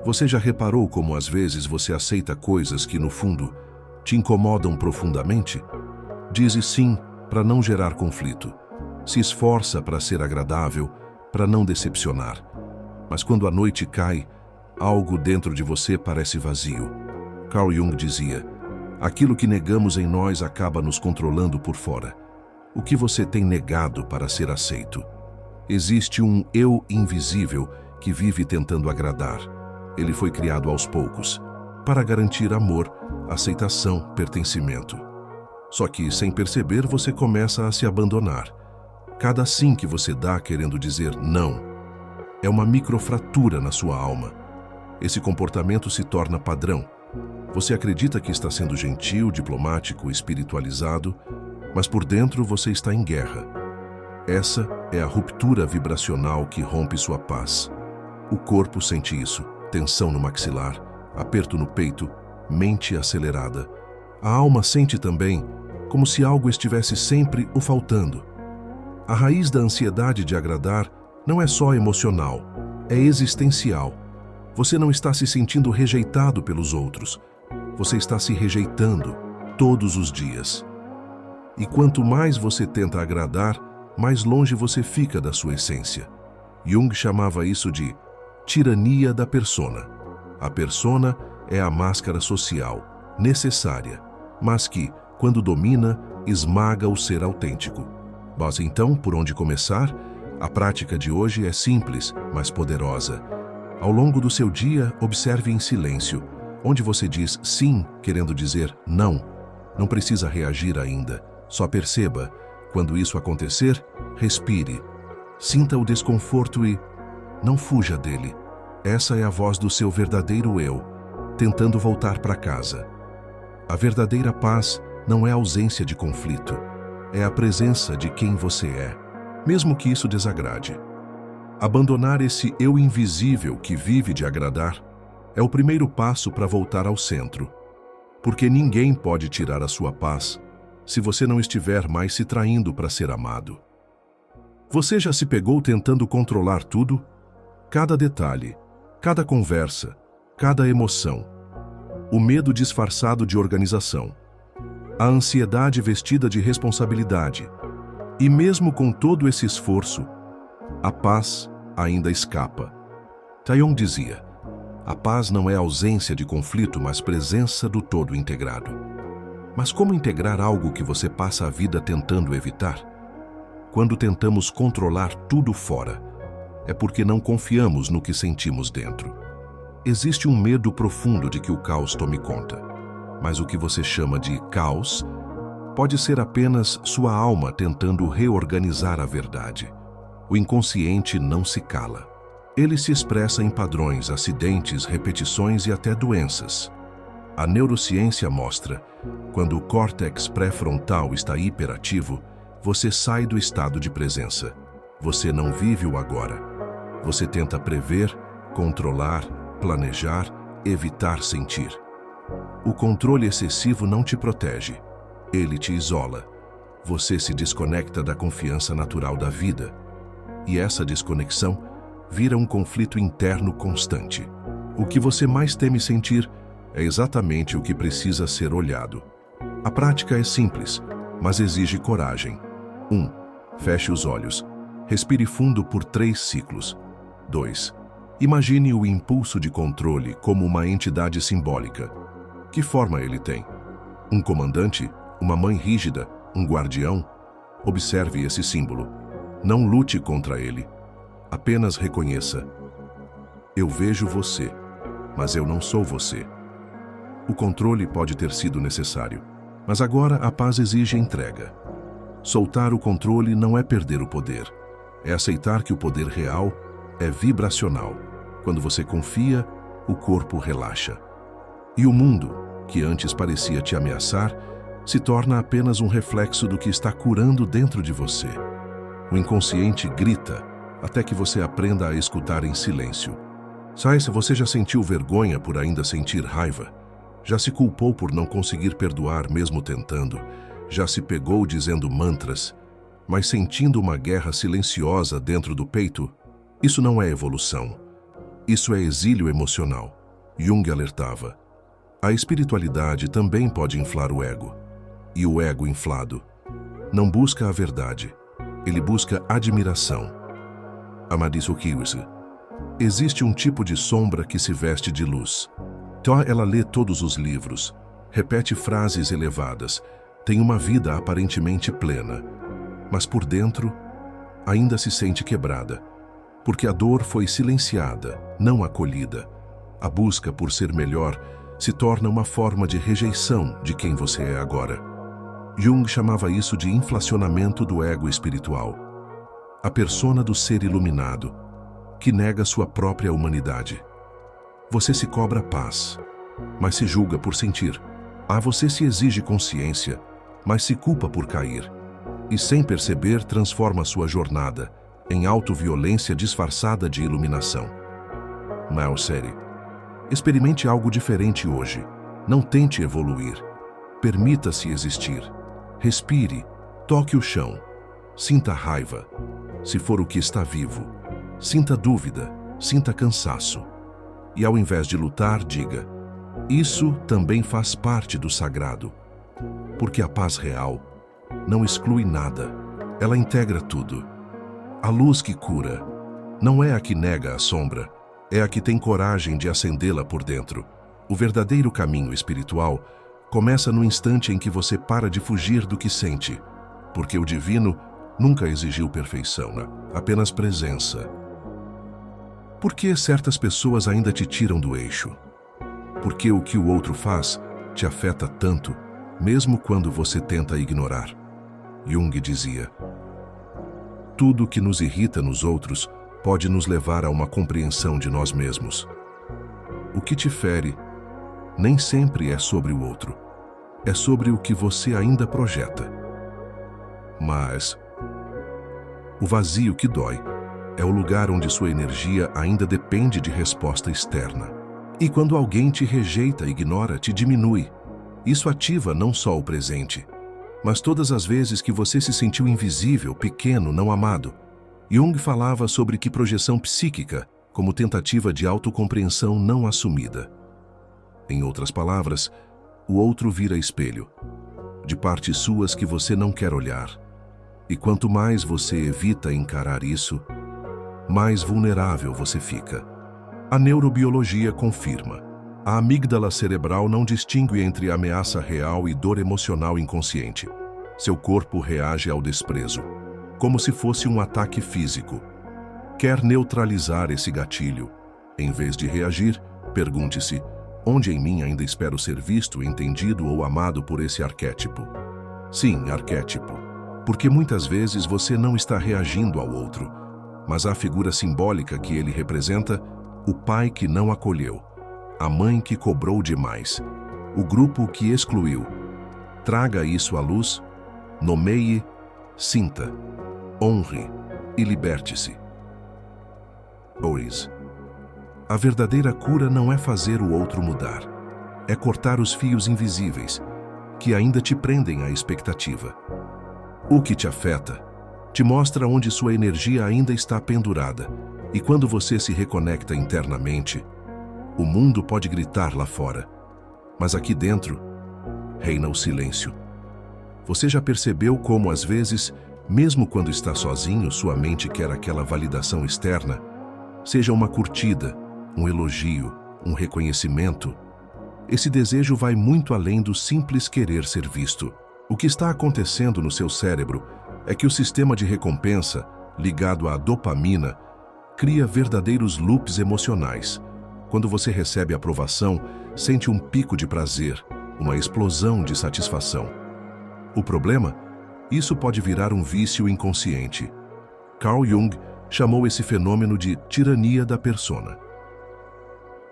Você já reparou como às vezes você aceita coisas que, no fundo, te incomodam profundamente? Diz sim para não gerar conflito. Se esforça para ser agradável, para não decepcionar. Mas quando a noite cai, algo dentro de você parece vazio. Carl Jung dizia: aquilo que negamos em nós acaba nos controlando por fora. O que você tem negado para ser aceito? Existe um eu invisível que vive tentando agradar. Ele foi criado aos poucos, para garantir amor, aceitação, pertencimento. Só que, sem perceber, você começa a se abandonar. Cada sim que você dá querendo dizer não é uma microfratura na sua alma. Esse comportamento se torna padrão. Você acredita que está sendo gentil, diplomático, espiritualizado, mas por dentro você está em guerra. Essa é a ruptura vibracional que rompe sua paz. O corpo sente isso: tensão no maxilar, aperto no peito, mente acelerada. A alma sente também, como se algo estivesse sempre o faltando. A raiz da ansiedade de agradar não é só emocional, é existencial. Você não está se sentindo rejeitado pelos outros. Você está se rejeitando todos os dias. E quanto mais você tenta agradar, mais longe você fica da sua essência. Jung chamava isso de tirania da persona. A persona é a máscara social, necessária, mas que, quando domina, esmaga o ser autêntico. Mas então, por onde começar? A prática de hoje é simples, mas poderosa. Ao longo do seu dia, observe em silêncio, onde você diz sim, querendo dizer não. Não precisa reagir ainda, só perceba. Quando isso acontecer, respire. Sinta o desconforto e não fuja dele. Essa é a voz do seu verdadeiro eu, tentando voltar para casa. A verdadeira paz não é a ausência de conflito, é a presença de quem você é, mesmo que isso desagrade. Abandonar esse eu invisível que vive de agradar é o primeiro passo para voltar ao centro, porque ninguém pode tirar a sua paz se você não estiver mais se traindo para ser amado. Você já se pegou tentando controlar tudo? Cada detalhe, cada conversa, cada emoção. O medo disfarçado de organização. A ansiedade vestida de responsabilidade. E mesmo com todo esse esforço, a paz ainda escapa. Taoiseach dizia: a paz não é ausência de conflito, mas presença do todo integrado. Mas como integrar algo que você passa a vida tentando evitar? Quando tentamos controlar tudo fora, é porque não confiamos no que sentimos dentro. Existe um medo profundo de que o caos tome conta, mas o que você chama de caos pode ser apenas sua alma tentando reorganizar a verdade. O inconsciente não se cala. Ele se expressa em padrões, acidentes, repetições e até doenças. A neurociência mostra, quando o córtex pré-frontal está hiperativo, você sai do estado de presença. Você não vive o agora. Você tenta prever, controlar, planejar, evitar sentir. O controle excessivo não te protege. Ele te isola. Você se desconecta da confiança natural da vida. E essa desconexão vira um conflito interno constante. O que você mais teme sentir é exatamente o que precisa ser olhado. A prática é simples, mas exige coragem. 1. Feche os olhos. Respire fundo por 3 ciclos. 2. Imagine o impulso de controle como uma entidade simbólica. Que forma ele tem? Um comandante? Uma mãe rígida? Um guardião? Observe esse símbolo. Não lute contra ele. Apenas reconheça: eu vejo você, mas eu não sou você. O controle pode ter sido necessário, mas agora a paz exige entrega. Soltar o controle não é perder o poder, é aceitar que o poder real é vibracional. Quando você confia, o corpo relaxa. E o mundo, que antes parecia te ameaçar, se torna apenas um reflexo do que está curando dentro de você. O inconsciente grita até que você aprenda a escutar em silêncio. Sai, se você já sentiu vergonha por ainda sentir raiva? Já se culpou por não conseguir perdoar mesmo tentando? Já se pegou dizendo mantras, mas sentindo uma guerra silenciosa dentro do peito? Isso não é evolução. Isso é exílio emocional. Jung alertava. A espiritualidade também pode inflar o ego. E o ego inflado não busca a verdade, ele busca admiração. Amadis Okiwis. Existe um tipo de sombra que se veste de luz. Então ela lê todos os livros, repete frases elevadas, tem uma vida aparentemente plena, mas por dentro ainda se sente quebrada, porque a dor foi silenciada, não acolhida. A busca por ser melhor se torna uma forma de rejeição de quem você é agora. Jung chamava isso de inflacionamento do ego espiritual. A persona do ser iluminado, que nega sua própria humanidade. Você se cobra paz, mas se julga por sentir. Você se exige consciência, mas se culpa por cair. E sem perceber transforma sua jornada em autoviolência disfarçada de iluminação. Mauseri. Experimente algo diferente hoje. Não tente evoluir. Permita-se existir. Respire, toque o chão. Sinta raiva, se for o que está vivo. Sinta dúvida, sinta cansaço. E ao invés de lutar, diga: isso também faz parte do sagrado. Porque a paz real não exclui nada, ela integra tudo. A luz que cura não é a que nega a sombra, é a que tem coragem de acendê-la por dentro. O verdadeiro caminho espiritual começa no instante em que você para de fugir do que sente, porque o divino nunca exigiu perfeição, apenas presença. Por que certas pessoas ainda te tiram do eixo? Porque o que o outro faz te afeta tanto, mesmo quando você tenta ignorar. Jung dizia: tudo que nos irrita nos outros pode nos levar a uma compreensão de nós mesmos. O que te fere nem sempre é sobre o outro, é sobre o que você ainda projeta. Mas o vazio que dói é o lugar onde sua energia ainda depende de resposta externa. E quando alguém te rejeita, ignora, te diminui, isso ativa não só o presente, mas todas as vezes que você se sentiu invisível, pequeno, não amado. Jung falava sobre que projeção psíquica como tentativa de autocompreensão não assumida. Em outras palavras, o outro vira espelho, de partes suas que você não quer olhar. E quanto mais você evita encarar isso, mais vulnerável você fica. A neurobiologia confirma. A amígdala cerebral não distingue entre ameaça real e dor emocional inconsciente. Seu corpo reage ao desprezo, como se fosse um ataque físico. Quer neutralizar esse gatilho? Em vez de reagir, pergunte-se: onde em mim ainda espero ser visto, entendido ou amado por esse arquétipo? Sim, arquétipo. Porque muitas vezes você não está reagindo ao outro, mas à figura simbólica que ele representa: o pai que não acolheu, a mãe que cobrou demais, o grupo que excluiu. Traga isso à luz, nomeie, sinta, honre e liberte-se. Pois, a verdadeira cura não é fazer o outro mudar, é cortar os fios invisíveis que ainda te prendem à expectativa. O que te afeta te mostra onde sua energia ainda está pendurada, e quando você se reconecta internamente, o mundo pode gritar lá fora, mas aqui dentro reina o silêncio. Você já percebeu como, às vezes, mesmo quando está sozinho, sua mente quer aquela validação externa? Seja uma curtida, um elogio, um reconhecimento. Esse desejo vai muito além do simples querer ser visto. O que está acontecendo no seu cérebro é que o sistema de recompensa, ligado à dopamina, cria verdadeiros loops emocionais. Quando você recebe aprovação, sente um pico de prazer, uma explosão de satisfação. O problema? Isso pode virar um vício inconsciente. Carl Jung chamou esse fenômeno de tirania da persona.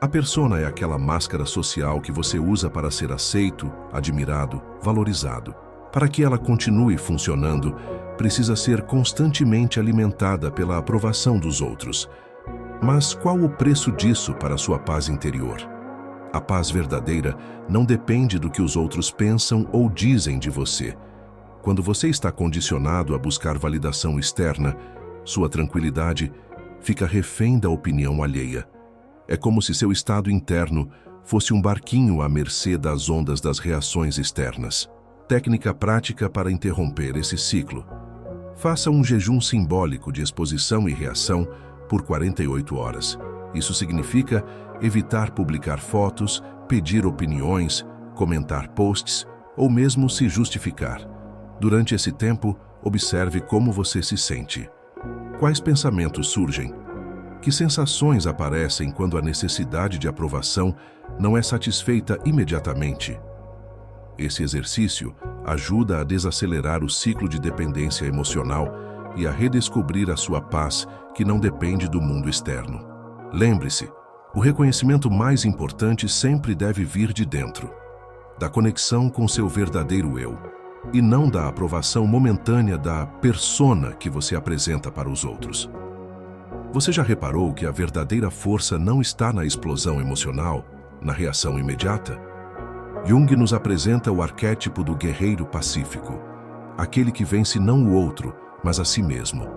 A persona é aquela máscara social que você usa para ser aceito, admirado, valorizado. Para que ela continue funcionando, precisa ser constantemente alimentada pela aprovação dos outros. Mas qual o preço disso para sua paz interior? A paz verdadeira não depende do que os outros pensam ou dizem de você. Quando você está condicionado a buscar validação externa, sua tranquilidade fica refém da opinião alheia. É como se seu estado interno fosse um barquinho à mercê das ondas das reações externas. Técnica prática para interromper esse ciclo. Faça um jejum simbólico de exposição e reação por 48 horas. Isso significa evitar publicar fotos, pedir opiniões, comentar posts ou mesmo se justificar. Durante esse tempo, observe como você se sente. Quais pensamentos surgem? Que sensações aparecem quando a necessidade de aprovação não é satisfeita imediatamente? Esse exercício ajuda a desacelerar o ciclo de dependência emocional e a redescobrir a sua paz, que não depende do mundo externo. Lembre-se, o reconhecimento mais importante sempre deve vir de dentro, da conexão com seu verdadeiro eu, e não da aprovação momentânea da persona que você apresenta para os outros. Você já reparou que a verdadeira força não está na explosão emocional, na reação imediata? Jung nos apresenta o arquétipo do guerreiro pacífico, aquele que vence não o outro, mas a si mesmo.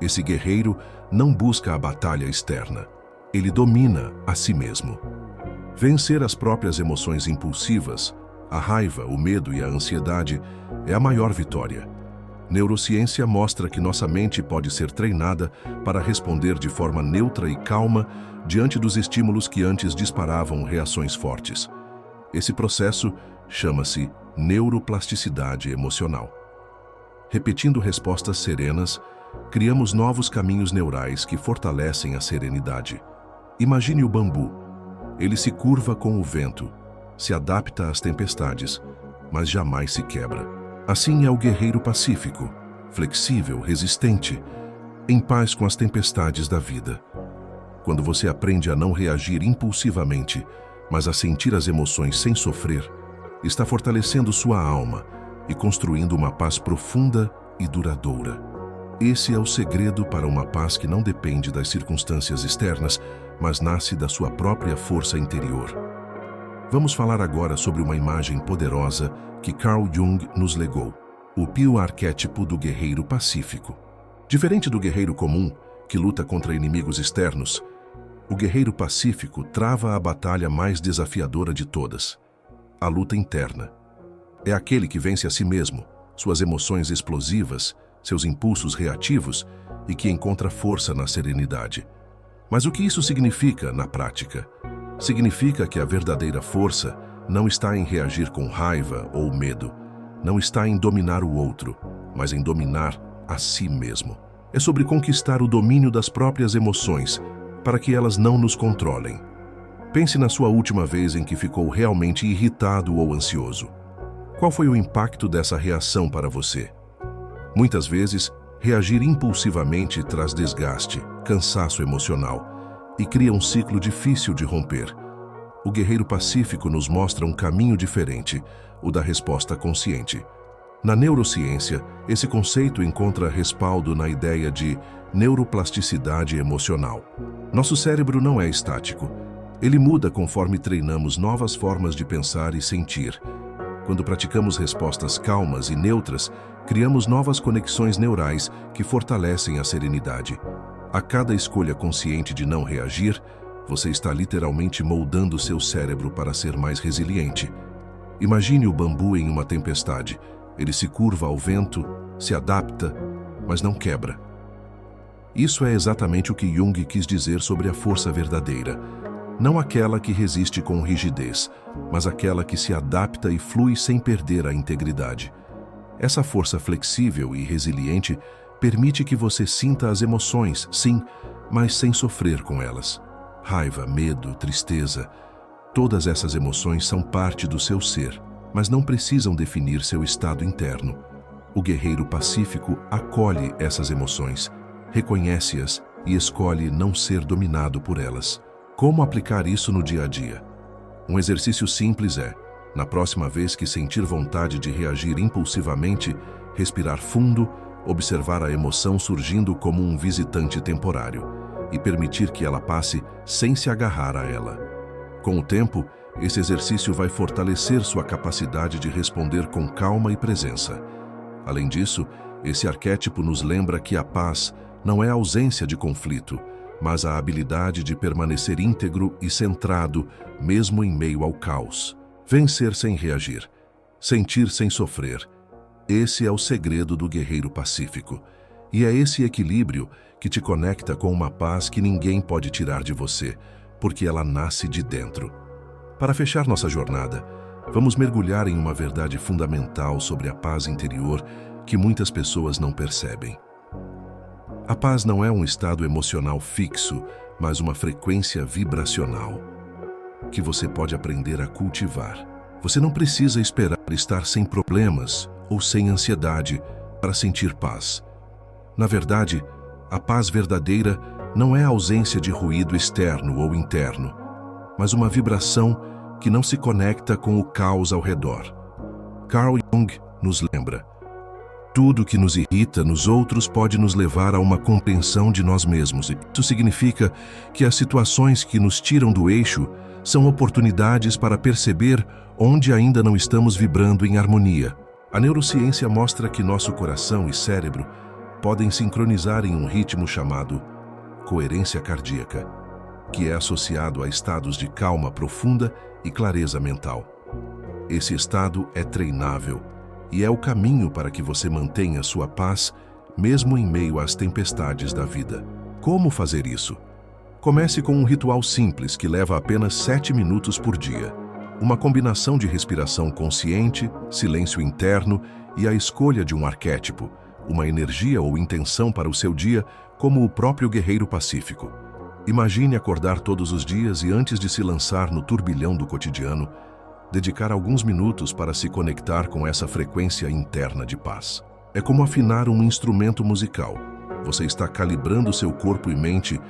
Esse guerreiro não busca a batalha externa, ele domina a si mesmo. Vencer as próprias emoções impulsivas, a raiva, o medo e a ansiedade, é a maior vitória. Neurociência mostra que nossa mente pode ser treinada para responder de forma neutra e calma diante dos estímulos que antes disparavam reações fortes. Esse processo chama-se neuroplasticidade emocional. Repetindo respostas serenas, criamos novos caminhos neurais que fortalecem a serenidade. Imagine o bambu. Ele se curva com o vento, se adapta às tempestades, mas jamais se quebra. Assim é o guerreiro pacífico, flexível, resistente, em paz com as tempestades da vida. Quando você aprende a não reagir impulsivamente, mas a sentir as emoções sem sofrer, está fortalecendo sua alma e construindo uma paz profunda e duradoura. Esse é o segredo para uma paz que não depende das circunstâncias externas, mas nasce da sua própria força interior. Vamos falar agora sobre uma imagem poderosa que Carl Jung nos legou, o pio arquétipo do guerreiro pacífico. Diferente do guerreiro comum, que luta contra inimigos externos, o guerreiro pacífico trava a batalha mais desafiadora de todas, a luta interna. É aquele que vence a si mesmo, suas emoções explosivas, seus impulsos reativos e que encontra força na serenidade. Mas o que isso significa na prática? Significa que a verdadeira força não está em reagir com raiva ou medo, não está em dominar o outro, mas em dominar a si mesmo. É sobre conquistar o domínio das próprias emoções, para que elas não nos controlem. Pense na sua última vez em que ficou realmente irritado ou ansioso. Qual foi o impacto dessa reação para você? Muitas vezes, reagir impulsivamente traz desgaste, cansaço emocional e cria um ciclo difícil de romper. O guerreiro pacífico nos mostra um caminho diferente, o da resposta consciente. Na neurociência, esse conceito encontra respaldo na ideia de neuroplasticidade emocional. Nosso cérebro não é estático. Ele muda conforme treinamos novas formas de pensar e sentir. Quando praticamos respostas calmas e neutras, criamos novas conexões neurais que fortalecem a serenidade. A cada escolha consciente de não reagir, você está literalmente moldando seu cérebro para ser mais resiliente. Imagine o bambu em uma tempestade. Ele se curva ao vento, se adapta, mas não quebra. Isso é exatamente o que Jung quis dizer sobre a força verdadeira. Não aquela que resiste com rigidez, mas aquela que se adapta e flui sem perder a integridade. Essa força flexível e resiliente permite que você sinta as emoções, sim, mas sem sofrer com elas. Raiva, medo, tristeza, todas essas emoções são parte do seu ser, mas não precisam definir seu estado interno. O guerreiro pacífico acolhe essas emoções, reconhece-as e escolhe não ser dominado por elas. Como aplicar isso no dia a dia? Um exercício simples é, na próxima vez que sentir vontade de reagir impulsivamente, respirar fundo, observar a emoção surgindo como um visitante temporário e permitir que ela passe sem se agarrar a ela. Com o tempo, esse exercício vai fortalecer sua capacidade de responder com calma e presença. Além disso, esse arquétipo nos lembra que a paz não é a ausência de conflito, mas a habilidade de permanecer íntegro e centrado, mesmo em meio ao caos. Vencer sem reagir, sentir sem sofrer. Esse é o segredo do guerreiro pacífico. E é esse equilíbrio que te conecta com uma paz que ninguém pode tirar de você, porque ela nasce de dentro. Para fechar nossa jornada, vamos mergulhar em uma verdade fundamental sobre a paz interior que muitas pessoas não percebem. A paz não é um estado emocional fixo, mas uma frequência vibracional que você pode aprender a cultivar. Você não precisa esperar estar sem problemas ou sem ansiedade para sentir paz. Na verdade, a paz verdadeira não é a ausência de ruído externo ou interno, mas uma vibração que não se conecta com o caos ao redor. Carl Jung nos lembra: tudo que nos irrita nos outros pode nos levar a uma compreensão de nós mesmos. Isso significa que as situações que nos tiram do eixo são oportunidades para perceber onde ainda não estamos vibrando em harmonia. A neurociência mostra que nosso coração e cérebro podem sincronizar em um ritmo chamado coerência cardíaca, que é associado a estados de calma profunda e clareza mental. Esse estado é treinável e é o caminho para que você mantenha sua paz, mesmo em meio às tempestades da vida. Como fazer isso? Comece com um ritual simples que leva apenas 7 minutos por dia. Uma combinação de respiração consciente, silêncio interno e a escolha de um arquétipo, uma energia ou intenção para o seu dia, como o próprio guerreiro pacífico. Imagine acordar todos os dias e, antes de se lançar no turbilhão do cotidiano, dedicar alguns minutos para se conectar com essa frequência interna de paz. É como afinar um instrumento musical. Você está calibrando seu corpo e mente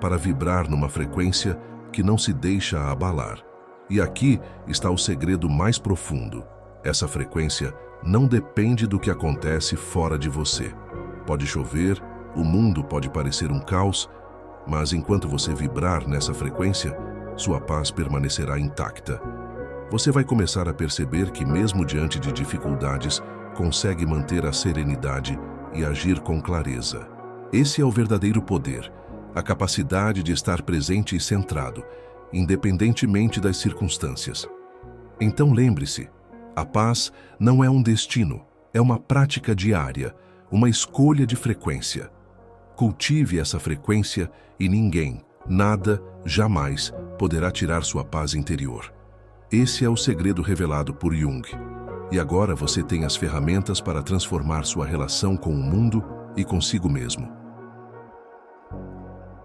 para vibrar numa frequência que não se deixa abalar. E aqui está o segredo mais profundo. Essa frequência não depende do que acontece fora de você. Pode chover, o mundo pode parecer um caos, mas enquanto você vibrar nessa frequência, sua paz permanecerá intacta. Você vai começar a perceber que, mesmo diante de dificuldades, consegue manter a serenidade e agir com clareza. Esse é o verdadeiro poder, a capacidade de estar presente e centrado, independentemente das circunstâncias. Então lembre-se, a paz não é um destino, é uma prática diária, uma escolha de frequência. Cultive essa frequência e ninguém, nada, jamais poderá tirar sua paz interior. Esse é o segredo revelado por Jung. E agora você tem as ferramentas para transformar sua relação com o mundo e consigo mesmo.